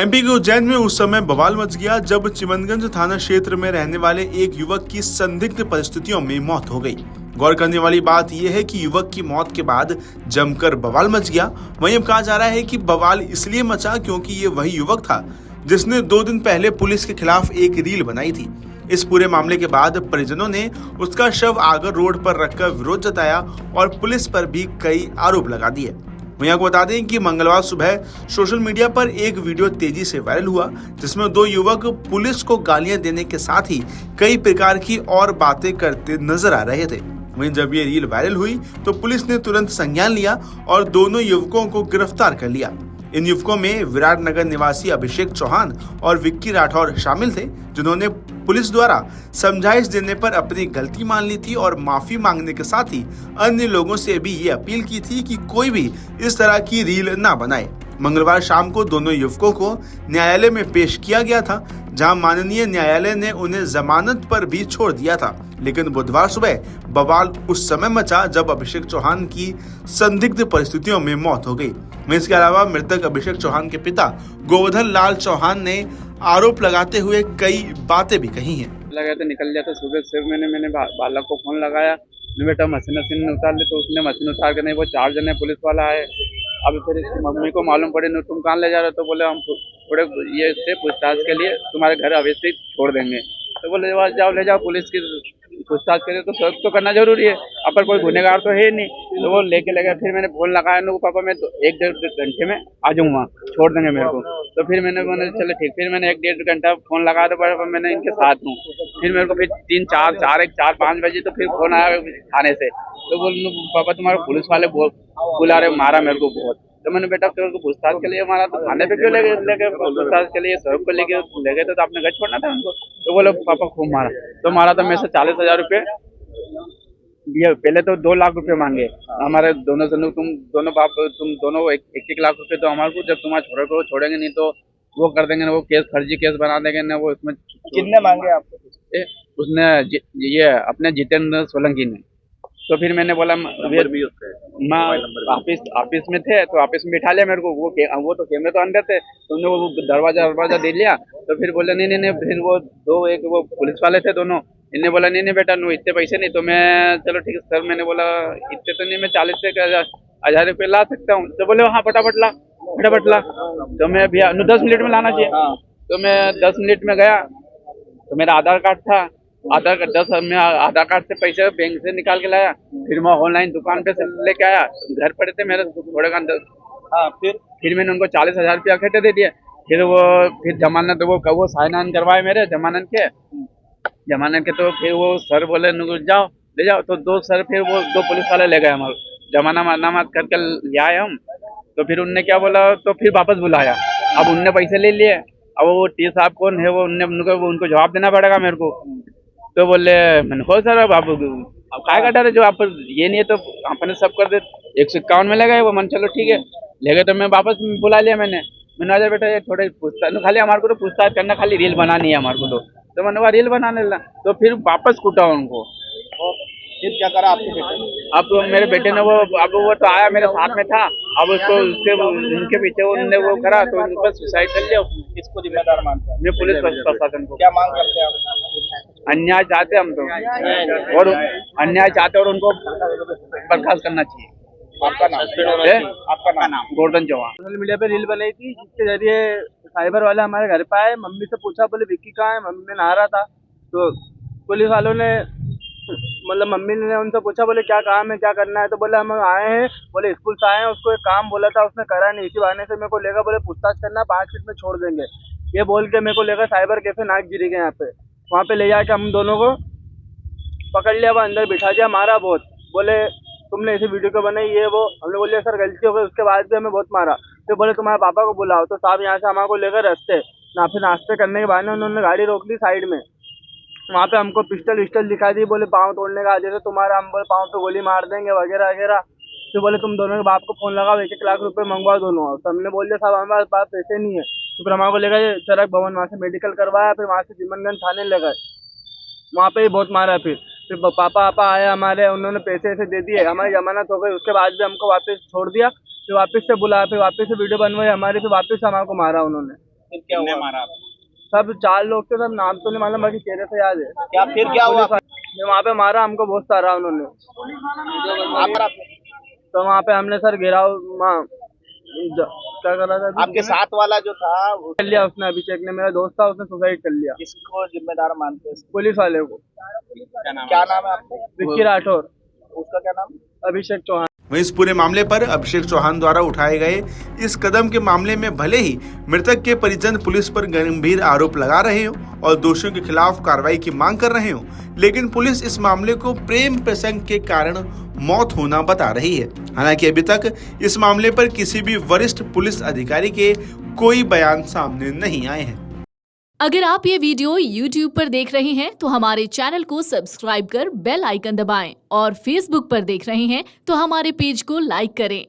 MP के उज्जैन में उस समय बवाल मच गया जब चिमनगंज थाना क्षेत्र में रहने वाले एक युवक की संदिग्ध परिस्थितियों में मौत हो गई। गौर करने वाली बात यह है कि युवक की मौत के बाद जमकर बवाल मच गया। वहीं अब कहा जा रहा है कि बवाल इसलिए मचा क्योंकि ये वही युवक था जिसने 2 दिन पहले पुलिस के खिलाफ एक रील बनाई थी। इस पूरे मामले के बाद परिजनों ने उसका शव आगर रोड पर रखकर विरोध जताया और पुलिस पर भी कई आरोप लगा दिए। वहीं आपको बता दें कि मंगलवार सुबह सोशल मीडिया पर एक वीडियो तेजी से वायरल हुआ जिसमें 2 युवक पुलिस को गालियां देने के साथ ही कई प्रकार की और बातें करते नजर आ रहे थे। वहीं जब ये रील वायरल हुई तो पुलिस ने तुरंत संज्ञान लिया और दोनों युवकों को गिरफ्तार कर लिया। इन युवकों में विराटनगर निवासी अभिषेक चौहान और विक्की राठौर शामिल थे, जिन्होंने पुलिस द्वारा समझाइश देने पर अपनी गलती मान ली थी और माफी मांगने के साथ ही अन्य लोगों से भी ये अपील की थी कि कोई भी इस तरह की रील ना बनाए। मंगलवार शाम को दोनों युवकों को न्यायालय में पेश किया गया था, जहां माननीय न्यायालय ने उन्हें जमानत पर भी छोड़ दिया था। लेकिन बुधवार सुबह बवाल उस समय मचा जब अभिषेक चौहान की संदिग्ध परिस्थितियों में मौत हो गई। इसके अलावा मृतक अभिषेक चौहान के पिता गोवर्धन लाल चौहान ने आरोप लगाते हुए कई बातें भी कही हैं। लगा तो निकल जाता सुबह से मैंने बालक को फोन लगाया, बेटा मशीन उतार ले, तो उसने मशीन उतार के नहीं, वो 4 जने पुलिस वाला है। अब फिर इसकी मम्मी को मालूम पड़े न तुम कहाँ ले जा रहे हो, तो बोले हम थोड़े ये से पूछताछ के लिए तुम्हारे घर अवश्य छोड़ देंगे। तो बोले जाओ ले जाओ, पुलिस की पूछताछ करिए तो सर्च तो करना जरूरी है, अब पर कोई गुनहगार तो है नहीं। तो वो लेके लगा, फिर मैंने फोन लगाया ना, पापा मैं तो 1-1.5 घंटे में आ जाऊँगा, छोड़ देंगे मेरे को। तो फिर मैंने चलो ठीक, फिर मैंने 1-1.5 घंटा फोन लगाया, तो पापा मैंने इनके साथ हूँ। फिर मेरे को फिर 3-4-5 बजे तो फिर फोन आया थाने से, तो बोल पापा तुम्हारे पुलिस वाले बुला रहे, मारा मेरे को बहुत। तो मैंने बेटा तेरे को पूछताछ के लिए मारा, तो थाने पे क्यों लेके पूछताछ के लिए सड़क को ले गए, तो आपने घर छोड़ना था उनको। तो बोले पापा खूब मारा, तो मारा तो मेरे से 40,000 रुपये दिए। पहले तो 2 लाख रुपए मांगे हमारे दोनों से, तुम दोनों 1-1 लाख रुपए तो हमारे को, जब तुम्हारे छोड़ेंगे नहीं तो वो कर देंगे ना, वो फर्जी केस बना देंगे ना। वो इसमें कितने मांगे आपको? उसने ये अपने जितेंद्र सोलंकी ने। तो फिर मैंने बोला मैं ऑफिस में थे, तो ऑफिस में बिठा लिया मेरे को, वो तो कैमरे तो अंदर थे, तो उन्होंने वो दरवाजा दे लिया। तो फिर बोला नहीं, फिर वो वो पुलिस वाले थे दोनों, इन्हें बोला नहीं बेटा इतने पैसे नहीं। तो मैं चलो ठीक है सर, मैंने बोला इतने तो नहीं, मैं 40 से 1,000 रुपये ला सकता हूँ। तो बोले हाँ फटाफट ला। तो मैं भैया 10 मिनट में लाना चाहिए। तो मैं 10 मिनट में गया, तो मेरा आधार कार्ड था, मैं आधार कार्ड से पैसे बैंक से निकाल के लाया। फिर मैं ऑनलाइन दुकान पे से लेके आया, घर पड़े थे मेरे थोड़े अंदर। हाँ, फिर मैंने उनको 40,000 रुपया इकट्ठे दे दिए। फिर जमानत वो साइन करवाए मेरे जमानत के। तो फिर वो सर बोले जाओ ले जाओ, तो 2 सर फिर वो 2 पुलिस वाले ले गए हमारे, जमानत करके ले आए हम। तो फिर उनने क्या बोला, तो फिर वापस बुलाया। अब उनने पैसे ले लिए, अब वो टी साहब कौन है, वो उनको जवाब देना पड़ेगा मेरे को। तो बोले मैंने हो सर, अब काय का डर है, जो आप ये नहीं है तो अपने सब कर दे। 151 में लगा वो, मन चलो ठीक है ले गए। तो मैं वापस बुला लिया मैंने आ बेटा ये थोड़े पूछताछ, खाली हमारे को तो पूछताछ करना, खाली रील बनानी है हमारे को। तो मैंने कहा रील बनाने लगा, तो फिर वापस कूटा उनको। और फिर क्या करा आपके बेटे ने? अब मेरे बेटे ने वो तो आया मेरे साथ में था, अब उसको उनके पीछे उन्होंने वो करा, तो उनके पास सुसाइड कर लिया। किसको जिम्मेदार मानते हैं? मैं पुलिस प्रशासन को। क्या मांग करते हैं आप? अन्याय चाहते हम तो, और अन्याय चाहते और उनको बर्खास्त करना चाहिए। आपका नाम? गोवर्धन चौहान। सोशल मीडिया पे रील बनाई थी, जिसके जरिए साइबर वाले हमारे घर पे आए। मम्मी से पूछा, बोले विक्की कहाँ है, मम्मी में नहा रहा था। तो पुलिस वालों ने मम्मी ने उनसे पूछा, बोले क्या काम है, क्या करना है। तो बोले हम आए हैं, बोले स्कूल से आए हैं, उसको एक काम बोला था उसने करा नहीं, इसी बहाने से मेरे को लेकर बोले पूछताछ करना, 5 मिनट में छोड़ देंगे। ये बोल के मेरे को लेकर साइबर कैफे नागगिरी के यहाँ पे, वहाँ पे ले जाके हम दोनों को पकड़ लिया, वह अंदर बिठा दिया, मारा बहुत। बोले तुमने ऐसी वीडियो क्यों बनाई, ये वो। हमने बोले सर गलती हो गई, उसके बाद भी हमें बहुत मारा। तो बोले तुम्हारे पापा को बुलाओ। तो साहब यहाँ से हमारे को लेकर फिर नाश्ते करने के बाद उन्होंने गाड़ी रोक ली साइड में। वहाँ पे हमको पिस्टल दिखा दी, बोले पाँव तोड़ने का आदेश है तुम्हारा, हम बोले पाँव पे गोली मार देंगे वगैरह वगैरह। तो बोले तुम दोनों के बाप को फोन लगाओ, 1-1 लाख रुपए मंगवाओ दोनों। तो हमने बोल दिया साहब हमारे पास पैसे नहीं है। तो फिर हमारे को लेकर चरक भवन, वहाँ से मेडिकल करवाया, फिर वहाँ से चिमनगंज थाने ले गए, वहाँ पे ही बहुत मारा। फिर पापा आए हमारे, उन्होंने पैसे दे दिए, हमारी जमानत हो गई। उसके बाद भी हमको वापस छोड़ दिया, फिर वापस से बुलाया, फिर वापस से वीडियो बनवाई हमारी, फिर वापस से हमारे को मारा उन्होंने। फिर क्या हुआ मारा आपको? सब 4 लोग थे, सब नाम तो नहीं मालूम, बाकी चेहरे से याद है। क्या फिर क्या हुआ? वहाँ पे मारा हमको बहुत सारा उन्होंने। तो वहाँ पे हमने सर घेराव क्या करा था? आपके साथ वाला जो था वो कर लिया उसने, अभिषेक ने, मेरा दोस्त था, उसने सुसाइड कर लिया। किसको जिम्मेदार मानते हैं? पुलिस वाले को। क्या नाम है आपको? विक्की राठौर। उसका क्या नाम? अभिषेक चौहान। वहीं इस पूरे मामले पर अभिषेक चौहान द्वारा उठाए गए इस कदम के मामले में भले ही मृतक के परिजन पुलिस पर गंभीर आरोप लगा रहे हो और दोषियों के खिलाफ कार्रवाई की मांग कर रहे हो, लेकिन पुलिस इस मामले को प्रेम प्रसंग के कारण मौत होना बता रही है। हालांकि अभी तक इस मामले पर किसी भी वरिष्ठ पुलिस अधिकारी के कोई बयान सामने नहीं आए हैं। अगर आप ये वीडियो YouTube पर देख रहे हैं तो हमारे चैनल को सब्सक्राइब कर बेल आइकन दबाएं और Facebook पर देख रहे हैं तो हमारे पेज को लाइक करें।